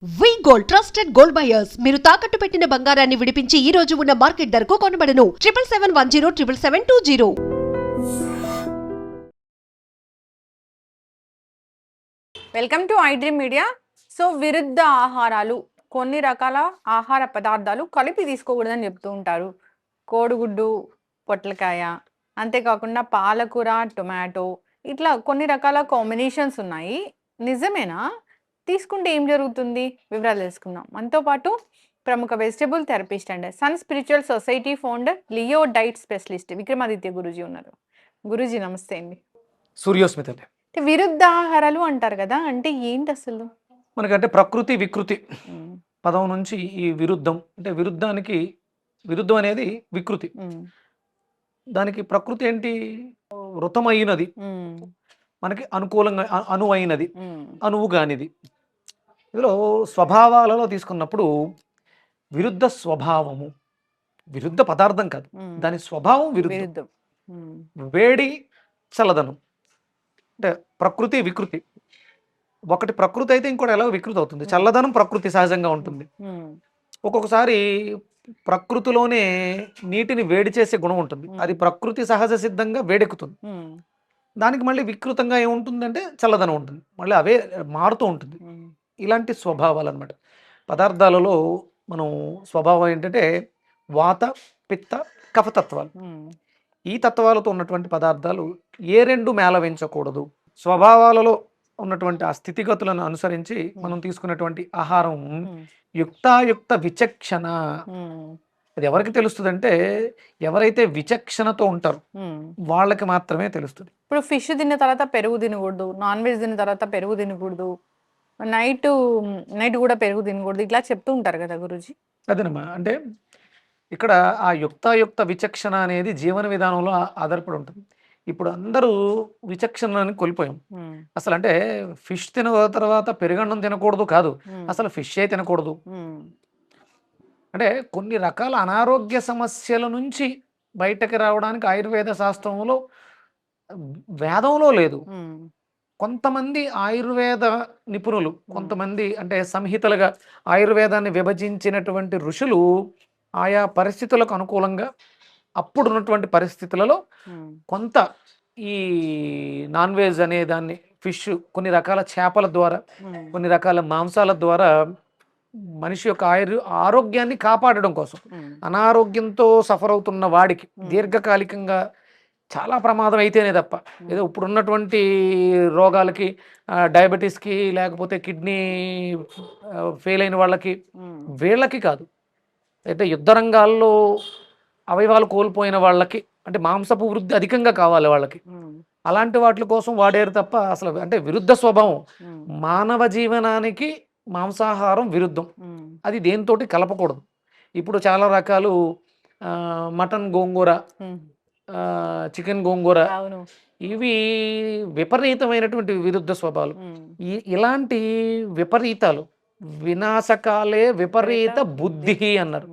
వి gold trusted gold buyers మీరు తాకట్టు పెట్టిన బంగారాన్ని విడిపించి ఈ రోజు ఉన్న మార్కెట్ ధరకు కొనబడను 7771077720. Welcome to I dream media. So విరుద్ధ ఆహారాలు, కొన్ని రకాల ఆహార పదార్థాలు కలిపి తీసుకోకూడదని చెప్తూ ఉంటారు. కోడిగుడ్డు, పొట్లకాయ, అంతేకాకుండా పాలకూర, టొమాటో, ఇట్లా కొన్ని రకాల కాంబినేషన్స్ ఉన్నాయి. నిజమేనా? తీసుకుంటే ఏం జరుగుతుంది? వివరాలు తెలుసుకుందాం. మనతో పాటు ప్రముఖ vegetable therapist and sun spiritual society founder, Leo diet specialist Vikramaditya Guruji ఉన్నారు. గురూజీ నమస్తే అండి. సూర్యోస్మిత అండి. అంటే విరుద్ధ ఆహారాలు అంటారు కదా, అంటే ఏంటి అసలు? మనకంటే ప్రకృతి వికృతి పదం నుంచి ఈ విరుద్ధం అంటే విరుద్ధం అనేది వికృతి. దానికి ప్రకృతి ఏంటి? వృతమైనది, మనకి అనుకూలంగా అనువైనది, అనువు కానిది. ఇందులో స్వభావాలలో తీసుకున్నప్పుడు విరుద్ధ స్వభావము, విరుద్ధ పదార్థం కాదు, దాని స్వభావం విరుద్ధం. వేడి, చల్లదనం అంటే ప్రకృతి వికృతి. ఒకటి ప్రకృతి అయితే ఇంకోటి ఎలా వికృతి అవుతుంది. చల్లదనం ప్రకృతి సహజంగా ఉంటుంది. ఒక్కొక్కసారి ప్రకృతిలోనే నీటిని వేడి చేసే గుణం ఉంటుంది, అది ప్రకృతి సహజ సిద్ధంగా వేడెక్కుతుంది. దానికి మళ్ళీ వికృతంగా ఏముంటుందంటే చల్లదనం ఉంటుంది, మళ్ళీ అవే మారుతూ ఉంటుంది. ఇలాంటి స్వభావాలు అన్నమాట పదార్థాలలో. మనం స్వభావం ఏంటంటే వాత, పిత్త, కఫతత్వాలు. ఈ తత్వాలతో ఉన్నటువంటి పదార్థాలు ఏ రెండు మేళవించకూడదు. స్వభావాలలో ఉన్నటువంటి ఆ స్థితిగతులను అనుసరించి మనం తీసుకున్నటువంటి ఆహారం యుక్తాయుక్త విచక్షణ. అది ఎవరికి తెలుస్తుంది అంటే ఎవరైతే విచక్షణతో ఉంటారు వాళ్ళకి మాత్రమే తెలుస్తుంది. ఇప్పుడు ఫిష్ తిన్న తర్వాత పెరుగు తినకూడదు, నాన్ వెజ్ తిన్న తర్వాత పెరుగు తినకూడదు, నైట్ కూడా పెరుగు తినకూడదు, ఇట్లా చెప్తూ ఉంటారు కదా గురూజీ. అదేనమ్మా. అంటే ఇక్కడ ఆ యుక్తాయుక్త విచక్షణ అనేది జీవన విధానంలో ఆధారపడి ఉంటుంది. ఇప్పుడు అందరూ విచక్షణని కోల్పోయాం అసలు. అంటే ఫిష్ తిన తర్వాత పెరుగన్నం తినకూడదు కాదు, అసలు ఫిషే తినకూడదు. అంటే కొన్ని రకాల అనారోగ్య సమస్యల నుంచి బయటకు రావడానికి ఆయుర్వేద శాస్త్రంలో, వేదంలో లేదు. కొంతమంది ఆయుర్వేద నిపుణులు, కొంతమంది అంటే సంహితలుగా ఆయుర్వేదాన్ని విభజించినటువంటి ఋషులు ఆయా పరిస్థితులకు అనుకూలంగా అప్పుడున్నటువంటి పరిస్థితులలో కొంత ఈ నాన్ వెజ్ అనే దాన్ని, ఫిష్, కొన్ని రకాల చేపల ద్వారా, కొన్ని రకాల మాంసాల ద్వారా మనిషి యొక్క ఆరోగ్యాన్ని కాపాడడం కోసం, అనారోగ్యంతో సఫర్ అవుతున్న వాడికి దీర్ఘకాలికంగా చాలా ప్రమాదం అయితేనే తప్ప, ఏదో ఇప్పుడున్నటువంటి రోగాలకి, డయాబెటీస్కి, లేకపోతే కిడ్నీ ఫెయిల్ అయిన వాళ్ళకి, వీళ్ళకి కాదు. అయితే యుద్ధ రంగాల్లో అవయవాలు కోల్పోయిన వాళ్ళకి, అంటే మాంసపు వృద్ధి అధికంగా కావాలి వాళ్ళకి, అలాంటి వాటి కోసం వాడారు తప్ప అసలు. అంటే విరుద్ధ స్వభావం. మానవ జీవనానికి మాంసాహారం విరుద్ధం, అది దేనితోటి కలపకూడదు. ఇప్పుడు చాలా రకాలు మటన్ గోంగూర, చికెన్ గోంగూర, ఇవి విపరీతమైనటువంటి విరుద్ధ స్వభావాలు. ఇలాంటి విపరీతాలు వినాశకాలే విపరీత బుద్ధి అన్నారు.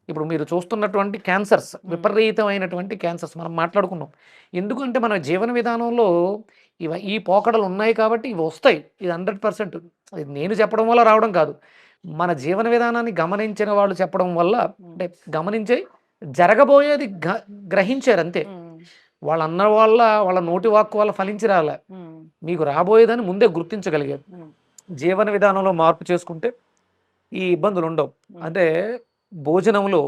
ఇప్పుడు మీరు చూస్తున్నటువంటి క్యాన్సర్స్, విపరీతమైనటువంటి క్యాన్సర్స్ మనం మాట్లాడుకున్నాం. ఎందుకంటే మన జీవన విధానంలో ఈ పోకడలు ఉన్నాయి కాబట్టి ఇవి వస్తాయి. ఇది 100%. ఇది నేను చెప్పడం వల్ల రావడం కాదు, మన జీవన విధానాన్ని గమనించిన వాళ్ళు చెప్పడం వల్ల, అంటే గమనించే జరగబోయేది గ్రహించారు అంతే. వాళ్ళ అన్న వాళ్ళ నోటి వాక్కు వల్ల ఫలించి రాలే, మీకు రాబోయేదని ముందే గుర్తించగలిగారు. జీవన విధానంలో మార్పు చేసుకుంటే ఈ ఇబ్బందులు ఉండవు. అంటే భోజనంలో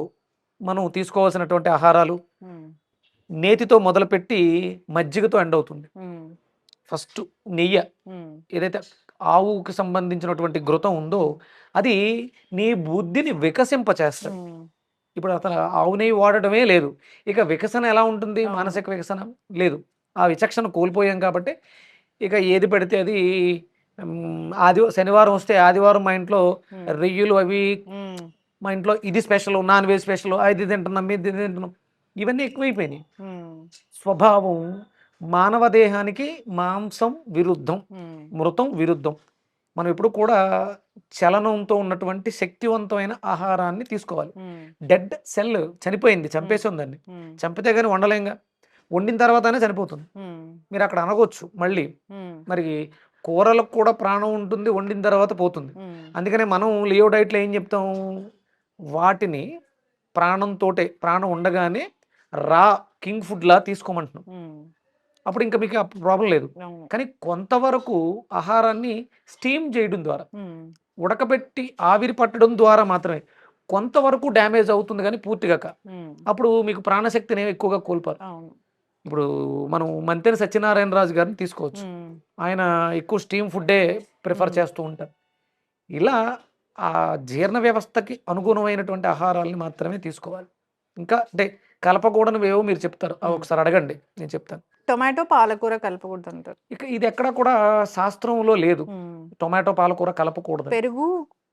మనం తీసుకోవాల్సినటువంటి ఆహారాలు నేతితో మొదలుపెట్టి మజ్జిగతో ఎండ్ అవుతుంది. ఫస్ట్ నెయ్యి, ఏదైతే ఆవుకి సంబంధించినటువంటి ఘృతం ఉందో అది నీ బుద్ధిని వికసింపచేస్తుంది. ఇప్పుడు అతను ఆవు నెయ్యి వాడటమే లేదు, ఇక వికసన ఎలా ఉంటుంది? మానసిక వికసన లేదు. ఆ విచక్షణ కోల్పోయాం కాబట్టి ఇక ఏది పెడితే అది. శనివారం వస్తే ఆదివారం మా ఇంట్లో రొయ్యలు, అవి మా ఇంట్లో ఇది స్పెషల్, నాన్ వెజ్ స్పెషల్, అది తింటున్నాం, ఇది తింటున్నాం, ఇవన్నీ ఎక్కువైపోయినాయి. స్వభావం మానవ దేహానికి మాంసం విరుద్ధం, మృతం విరుద్ధం. మనం ఎప్పుడు కూడా చలనంతో ఉన్నటువంటి శక్తివంతమైన ఆహారాన్ని తీసుకోవాలి. డెడ్ సెల్ చనిపోయింది, చంపేసి దాన్ని, చంపితే కానీ వండలేంగా, వండిన తర్వాతనే చనిపోతుంది. మీరు అక్కడ అనగొచ్చు మళ్ళీ, మరి కూరలకు కూడా ప్రాణం ఉంటుంది, వండిన తర్వాత పోతుంది. అందుకనే మనం లియో డైట్‌లో ఏం చెప్తాం? వాటిని ప్రాణం ఉండగానే రా కింగ్ ఫుడ్‌లా తీసుకోమంటున్నాం. అప్పుడు ఇంకా మీకు ప్రాబ్లమ్ లేదు. కానీ కొంతవరకు ఆహారాన్ని స్టీమ్ చేయడం ద్వారా, ఉడకబెట్టి ఆవిరి పట్టడం ద్వారా మాత్రమే కొంతవరకు డ్యామేజ్ అవుతుంది కానీ పూర్తిగా అప్పుడు మీకు ప్రాణశక్తిని ఎక్కువగా కోల్పోరు. ఇప్పుడు మనం మంతెన సత్యనారాయణ రాజు గారిని తీసుకోవచ్చు. ఆయన ఎక్కువ స్టీమ్ ఫుడ్డే ప్రిఫర్ చేస్తూ ఉంటారు. ఇలా ఆ జీర్ణ వ్యవస్థకి అనుగుణమైనటువంటి ఆహారాలని మాత్రమే తీసుకోవాలి. ఇంకా అంటే కలపకూడనివేవో మీరు చెప్తారు, అవి ఒకసారి అడగండి, నేను చెప్తాను. టొమాటో పాలకూర కలపకూడదు అంటారు. ఇక ఇది ఎక్కడ కూడా శాస్త్రంలో లేదు టొమాటో పాలకూర కలపకూడదు. పెరుగు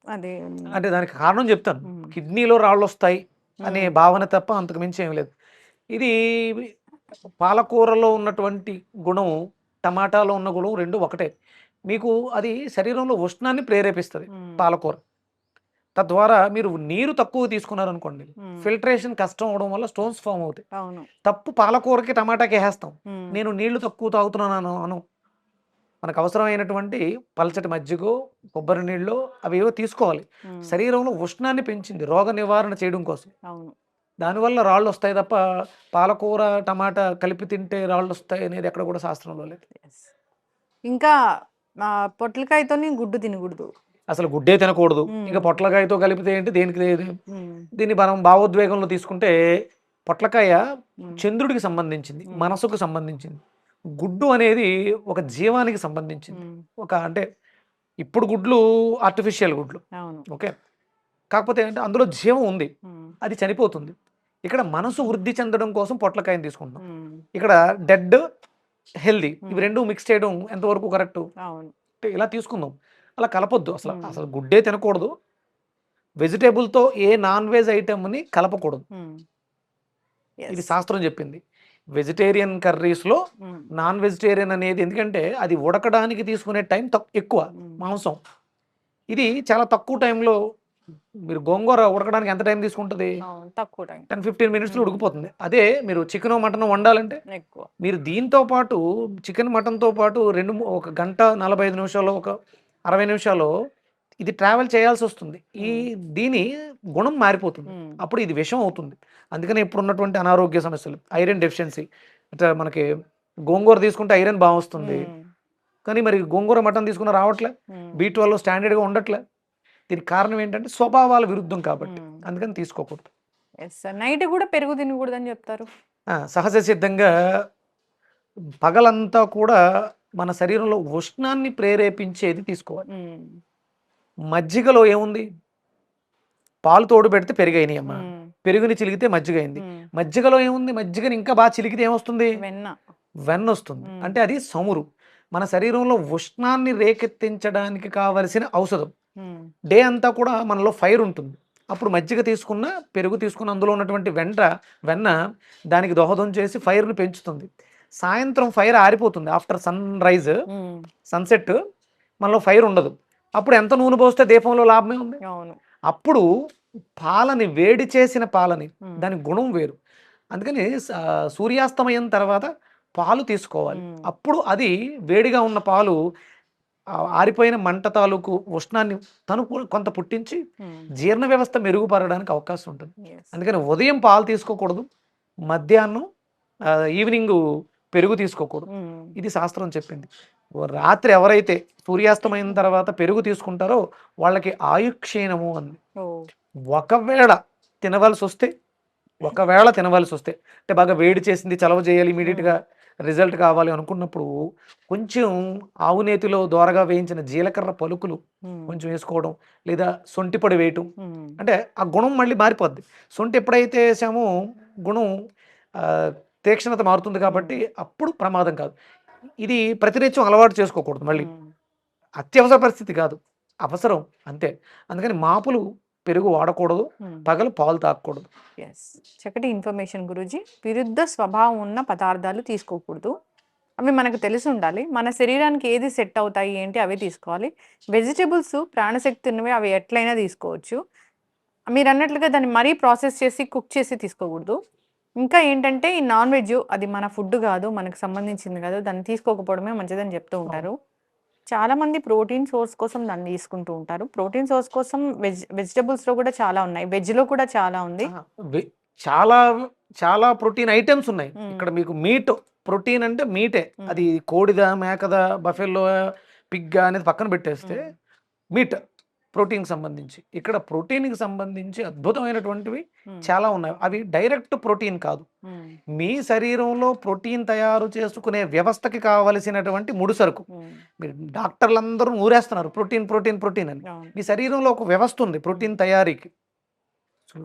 అదే అంటే దానికి కారణం చెప్తాను. కిడ్నీలో రాళ్ళు వస్తాయి అనే భావన తప్ప అంతకు మించి ఏం లేదు. ఇది పాలకూరలో ఉన్నటువంటి గుణం టమాటాలో ఉన్న గుణం రెండు ఒకటే. మీకు అది శరీరంలో ఉష్ణాన్ని ప్రేరేపిస్తుంది పాలకూర. తద్వారా మీరు నీరు తక్కువ తీసుకున్నారనుకోండి, ఫిల్టరేషన్ కష్టం అవడం వల్ల స్టోన్స్ ఫామ్ అవుతాయి. తప్పు పాలకూరకి టమాటాకి వేస్తాం. నేను నీళ్లు తక్కువ తాగుతున్నాను అను. మనకు అవసరమైనటువంటి పల్చటి మజ్జిగో కొబ్బరి నీళ్ళు అవి ఏవో తీసుకోవాలి. శరీరంలో ఉష్ణాన్ని పెంచింది రోగ నివారణ చేయడం కోసం. దానివల్ల రాళ్ళు వస్తాయి తప్ప పాలకూర టమాటా కలిపి తింటే రాళ్ళు వస్తాయి అనేది ఎక్కడ కూడా శాస్త్రంలో లేదు. ఇంకా పొట్లకాయతో గుడ్డు తినకూడదు, అసలు గుడ్డే తినకూడదు. ఇంకా పొట్లకాయతో కలిపితే ఏంటి, దేనికి లేదు. దీన్ని మనం భావోద్వేగంలో తీసుకుంటే పొట్లకాయ చంద్రుడికి సంబంధించింది, మనసుకు సంబంధించింది. గుడ్డు అనేది ఒక జీవానికి సంబంధించింది. ఒక అంటే ఇప్పుడు గుడ్లు ఆర్టిఫిషియల్ గుడ్లు, ఓకే. కాకపోతే అంటే అందులో జీవం ఉంది, అది చనిపోతుంది. ఇక్కడ మనసు వృద్ధి చెందడం కోసం పొట్లకాయని తీసుకుంటాం. ఇక్కడ డెడ్ హెల్దీ ఇవి రెండు మిక్స్ చేయడం ఎంతవరకు కరెక్ట్? ఇలా తీసుకుందాం. అలా కలపొద్దు. అసలు గుడ్డే తినకూడదు. వెజిటేబుల్తో ఏ నాన్ వెజ్ ఐటమ్ని కలపకూడదు. ఇది శాస్త్రం చెప్పింది. వెజిటేరియన్ కర్రీస్లో నాన్ వెజిటేరియన్ అనేది, ఎందుకంటే అది ఉడకడానికి తీసుకునే టైం ఎక్కువ. మాంసం ఇది చాలా తక్కువ టైంలో. మీరు గోంగూర ఉడకడానికి ఎంత టైం తీసుకుంటుంది? తక్కువ టైం, 10-15 మినిట్స్లో ఉడికిపోతుంది. అదే మీరు చికెన్ మటన్ వండాలంటే మీరు దీంతో పాటు చికెన్ మటన్తో పాటు 1 గంట 45 నిమిషాలు, ఒక 60 నిమిషాలు ఇది ట్రావెల్ చేయాల్సి వస్తుంది. దీని గుణం మారిపోతుంది. అప్పుడు ఇది విషం అవుతుంది. అందుకని ఇప్పుడు ఉన్నటువంటి అనారోగ్య సమస్యలు, ఐరన్ డెఫిషియన్సీ. అంటే మనకి గోంగూర తీసుకుంటే ఐరన్ బాగా వస్తుంది, కానీ మరి గోంగూర మటన్ తీసుకున్న రావట్లే. B12 స్టాండర్డ్గా ఉండట్లే. దీనికి కారణం ఏంటంటే స్వభావాల విరుద్ధం కాబట్టి. అందుకని తీసుకోకూడదు. నైట్ కూడా పెరుగు తినకూడదు అని చెప్తారు. సహజ సిద్ధంగా పగలంతా కూడా మన శరీరంలో ఉష్ణాన్ని ప్రేరేపించేది తీసుకోవాలి. మజ్జిగలో ఏముంది? పాలు తోడు పెడితే పెరుగైనాయి అమ్మ, పెరుగుని చిలికితే మజ్జిగ అయింది. మజ్జిగలో ఏముంది? మజ్జిగని ఇంకా బాగా చిలికితే ఏమొస్తుంది? వెన్న వస్తుంది. అంటే అది సమురు. మన శరీరంలో ఉష్ణాన్ని రేకెత్తించడానికి కావలసిన ఔషధం. డే అంతా కూడా మనలో ఫైర్ ఉంటుంది. అప్పుడు మజ్జిగ తీసుకున్న, పెరుగు తీసుకున్న, అందులో ఉన్నటువంటి వెన్న దానికి దోహదం చేసి ఫైర్ని పెంచుతుంది. సాయంత్రం ఫైర్ ఆరిపోతుంది. ఆఫ్టర్ సన్సెట్ మనలో ఫైర్ ఉండదు. అప్పుడు ఎంత నూనె పోస్తే దీపంలో లాభమే ఉంది. అప్పుడు వేడి చేసిన పాలని, దాని గుణం వేరు. అందుకని సూర్యాస్తమయం తర్వాత పాలు తీసుకోవాలి. అప్పుడు అది వేడిగా ఉన్న పాలు ఆరిపోయిన మంట తాలూకు ఉష్ణాన్ని తను కొంత పుట్టించి జీర్ణ వ్యవస్థ మెరుగుపరడానికి అవకాశం ఉంటుంది. అందుకని ఉదయం పాలు తీసుకోకూడదు, మధ్యాహ్నం ఈవినింగ్ పెరుగు తీసుకోకూడదు. ఇది శాస్త్రం చెప్పింది. రాత్రి ఎవరైతే సూర్యాస్తమైన తర్వాత పెరుగు తీసుకుంటారో వాళ్ళకి ఆయుక్షీణము అంది. ఒకవేళ తినవలసి వస్తే అంటే బాగా వేడి చేసింది, చలవ చేయాలి, ఇమీడియట్గా రిజల్ట్ కావాలి అనుకున్నప్పుడు కొంచెం ఆవు నేతిలో దోరగా వేయించిన జీలకర్ర పలుకులు కొంచెం వేసుకోవడం, లేదా సొంటి పొడి వేయటం. అంటే ఆ గుణం మళ్ళీ మారిపోద్ది. సొంటి ఎప్పుడైతే వేసామో గుణం తీక్షణత మారుతుంది కాబట్టి అప్పుడు ప్రమాదం కాదు. ఇది ప్రతినిత్యం అలవాటు చేసుకోకూడదు. మళ్ళీ అత్యవసర పరిస్థితి కాదు, అవసరం అంతే. అందుకని మాపులు పెరుగు వాడకూడదు, పగలు పాలు తాగకూడదు. చక్కటి ఇన్ఫర్మేషన్ గురూజీ. విరుద్ధ స్వభావం ఉన్న పదార్థాలు తీసుకోకూడదు, అవి మనకు తెలిసి ఉండాలి. మన శరీరానికి ఏది సెట్ అవుతాయి ఏంటి అవే తీసుకోవాలి. వెజిటేబుల్స్ ప్రాణశక్తి ఉన్నవి, అవి ఎట్లయినా తీసుకోవచ్చు. మీరు అన్నట్లుగా దాన్ని మరీ ప్రాసెస్ చేసి కుక్ చేసి తీసుకోకూడదు. ఇంకా ఏంటంటే ఈ నాన్ వెజ్ అది మన ఫుడ్ కాదు, మనకు సంబంధించింది కాదు, దాన్ని తీసుకోకపోవడమే మంచిదని చెప్తూ ఉంటారు. చాలా మంది ప్రోటీన్ సోర్స్ కోసం దాన్ని తీసుకుంటూ ఉంటారు. ప్రోటీన్ సోర్స్ కోసం వెజిటబుల్స్ లో కూడా చాలా ఉన్నాయి. వెజ్ లో కూడా చాలా ఉంది. వె- చాలా చాలా ప్రోటీన్ ఐటమ్స్ ఉన్నాయి. మ్మ్. ఇక్కడ మీకు మీట్ ప్రోటీన్ అంటే మీటే, అది కోడిదా మేకదా బఫెల్లో పిగ్గా అనేది పక్కన పెట్టేస్తే మీట్ ప్రోటీన్కి సంబంధించి, ఇక్కడ ప్రోటీన్కి సంబంధించి అద్భుతమైనటువంటివి చాలా ఉన్నాయి. అవి డైరెక్ట్ ప్రోటీన్ కాదు, మీ శరీరంలో ప్రోటీన్ తయారు చేసుకునే వ్యవస్థకి కావలసినటువంటి ముడి సరుకు. మీరు డాక్టర్లందరూ ఊరేస్తున్నారు ప్రోటీన్ ప్రోటీన్ ప్రోటీన్ అని. మీ శరీరంలో ఒక వ్యవస్థ ఉంది ప్రోటీన్ తయారీకి.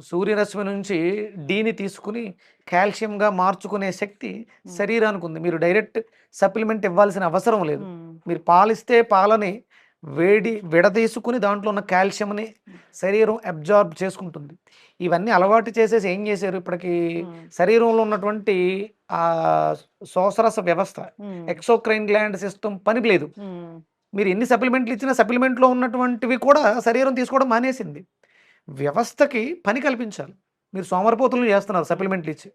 సూర్యరశ్మి నుంచి డీని తీసుకుని కాల్షియంగా మార్చుకునే శక్తి శరీరానికి ఉంది. మీరు డైరెక్ట్ సప్లిమెంట్ ఇవ్వాల్సిన అవసరం లేదు. మీరు పాలిస్తే పాలని విడదీసుకుని దాంట్లో ఉన్న కాల్షియంని శరీరం అబ్జార్బ్ చేసుకుంటుంది. ఇవన్నీ అలవాటు చేసేసి ఏం చేశారు, ఇప్పటికి శరీరంలో ఉన్నటువంటి ఆ శోషరస వ్యవస్థ, ఎక్సోక్రైన్ గ్లాండ్ సిస్టమ్ పని లేదు. మీరు ఎన్ని సప్లిమెంట్లు ఇచ్చినా సప్లిమెంట్లో ఉన్నటువంటివి కూడా శరీరం తీసుకోవడం మానేసింది. వ్యవస్థకి పని కల్పించాలి. మీరు సోమరిపోతులను చేస్తున్నారు సప్లిమెంట్లు ఇచ్చి.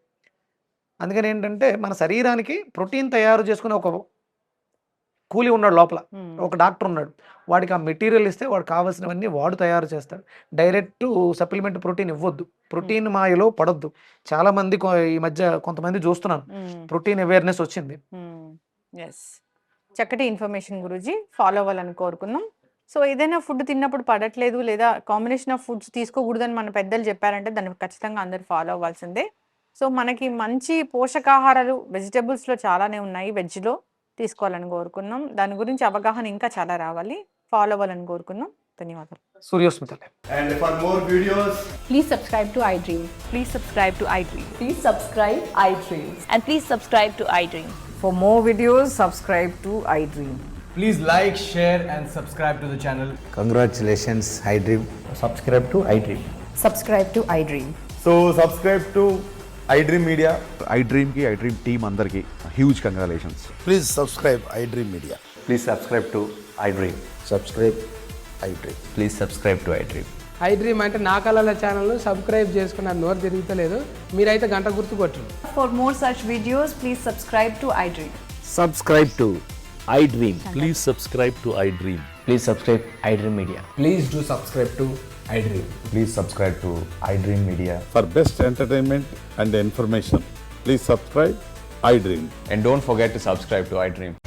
అందుకని ఏంటంటే మన శరీరానికి ప్రోటీన్ తయారు చేసుకునే ఒక కూలి ఉన్నాడు లోపల, ఒక డాక్టర్ ఉన్నాడు. వాడికి ఆ మెటీరియల్ ఇస్తే వాడు కావాల్సినవన్నీ వాడు తయారు చేస్తాడు. డైరెక్ట్ సప్లిమెంట్ ప్రోటీన్ ఇవ్వద్దు, ప్రోటీన్ మాయలో పడొద్దు. చాలా మంది ఈ మధ్య కొంతమంది చూస్తున్నాను ప్రోటీన్ అవేర్నెస్ వచ్చింది. చక్కటి ఇన్ఫర్మేషన్ గురూజీ, ఫాలో అవ్వాలని కోరుకుందాం. సో ఏదైనా ఫుడ్ తిన్నప్పుడు పడట్లేదు లేదా కాంబినేషన్ ఆఫ్ ఫుడ్స్ తీసుకోకూడదని మన పెద్దలు చెప్పారంటే దాన్ని ఖచ్చితంగా అందరు ఫాలో అవ్వాల్సిందే. సో మనకి మంచి పోషకాహారాలు వెజిటబుల్స్లో చాలానే ఉన్నాయి, వెజ్లో తీసుకోవాలని కోరుకున్నాం. దాని గురించి అవగాహన ఇంకా చాలా రావాలి, ఫాలో అవ్వాలని కోరుకున్నాం. ధన్యవాదాలు. సూర్యోస్మితలే. And for more videos, Please subscribe to iDream. Please subscribe to iDream. Please subscribe iDream. And please subscribe to iDream. For more videos, subscribe to iDream. please like, share, and subscribe to the channel. Congratulations, iDream. Subscribe to iDream. Subscribe to iDream. So subscribe to iDream Media. iDream की iDream team अंदर की huge congratulations. Please subscribe iDream Media. Please subscribe to iDream. Subscribe iDream. Please subscribe to iDream. iDream అంటే నా కళల channel subscribe చేసుకున్నారు, నోరు తిరుగుతలేదు. మీరైతే గంట గుర్తు కొట్టండి. For more such videos, please subscribe to iDream. Subscribe to iDream. Please subscribe to iDream. Please subscribe iDream Media. Please do subscribe to iDream. Please subscribe to iDream Media. For best entertainment and information, please subscribe iDream. And don't forget to subscribe to iDream.